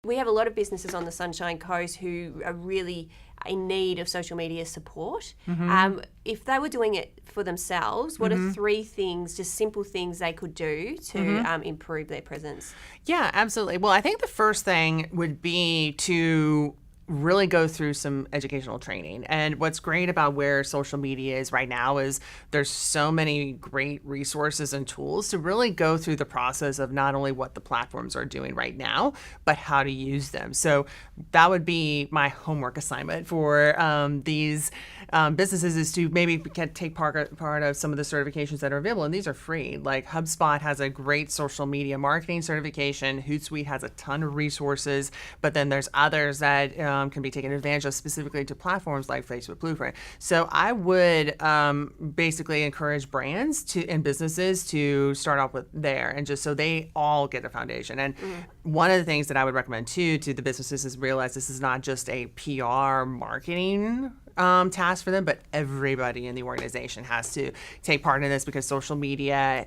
We have a lot of businesses on the Sunshine Coast who are really in need of social media support. If they were doing it for themselves, what are 3 things, just simple things they could do to improve their presence? Yeah, absolutely. Well, I think the first thing would be to really go through some educational training. And what's great about where social media is right now is there's so many great resources and tools to really go through the process of not only what the platforms are doing right now, but how to use them. So that would be my homework assignment for these businesses, is to maybe take part of some of the certifications that are available. And these are free. Like HubSpot has a great social media marketing certification. Hootsuite has a ton of resources, but then there's others that can be taken advantage of specifically to platforms like Facebook Blueprint. So I would basically encourage brands and businesses to start off with there, and just so they all get a foundation. And one of the things that I would recommend too to the businesses is realize this is not just a PR marketing task for them, but everybody in the organization has to take part in this, because social media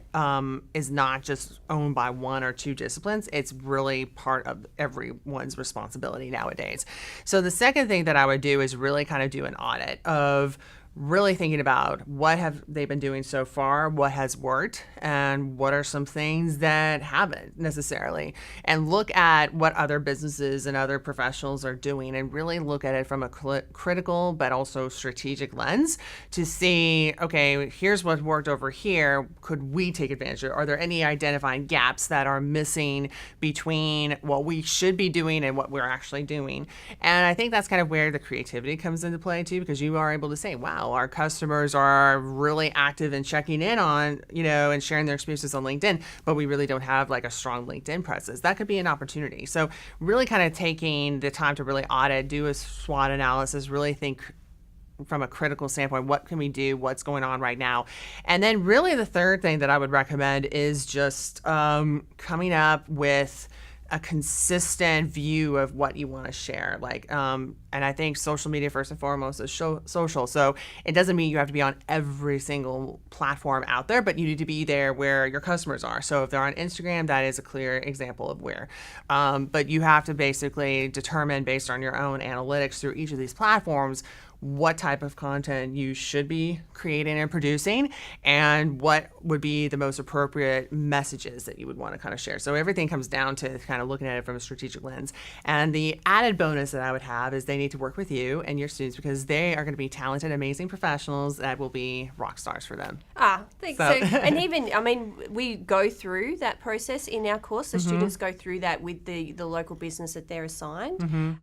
is not just owned by 1 or 2 disciplines. It's really part of everyone's responsibility nowadays. So the second thing that I would do is really kind of do an audit of really thinking about what have they been doing so far, what has worked, and what are some things that haven't necessarily, and look at what other businesses and other professionals are doing, and really look at it from a critical but also strategic lens to see, okay, here's what worked over here. Could we take advantage of it? Are there any identifying gaps that are missing between what we should be doing and what we're actually doing? And I think that's kind of where the creativity comes into play too, because you are able to say, wow, our customers are really active in checking in on, and sharing their experiences on LinkedIn, but we really don't have like a strong LinkedIn presence. That could be an opportunity. So really kind of taking the time to really audit, do a SWOT analysis, really think from a critical standpoint, what can we do, what's going on right now. And then really the third thing that I would recommend is just coming up with a consistent view of what you want to share. And I think social media first and foremost is social. So it doesn't mean you have to be on every single platform out there, but you need to be there where your customers are. So if they're on Instagram, that is a clear example of where. But you have to basically determine based on your own analytics through each of these platforms what type of content you should be creating and producing, and what would be the most appropriate messages that you would want to kind of share. So everything comes down to kind of looking at it from a strategic lens. And the added bonus that I would have is they need to work with you and your students, because they are going to be talented, amazing professionals that will be rock stars for them. Thanks. So, and even, we go through that process in our course. The students go through that with the local business that they're assigned.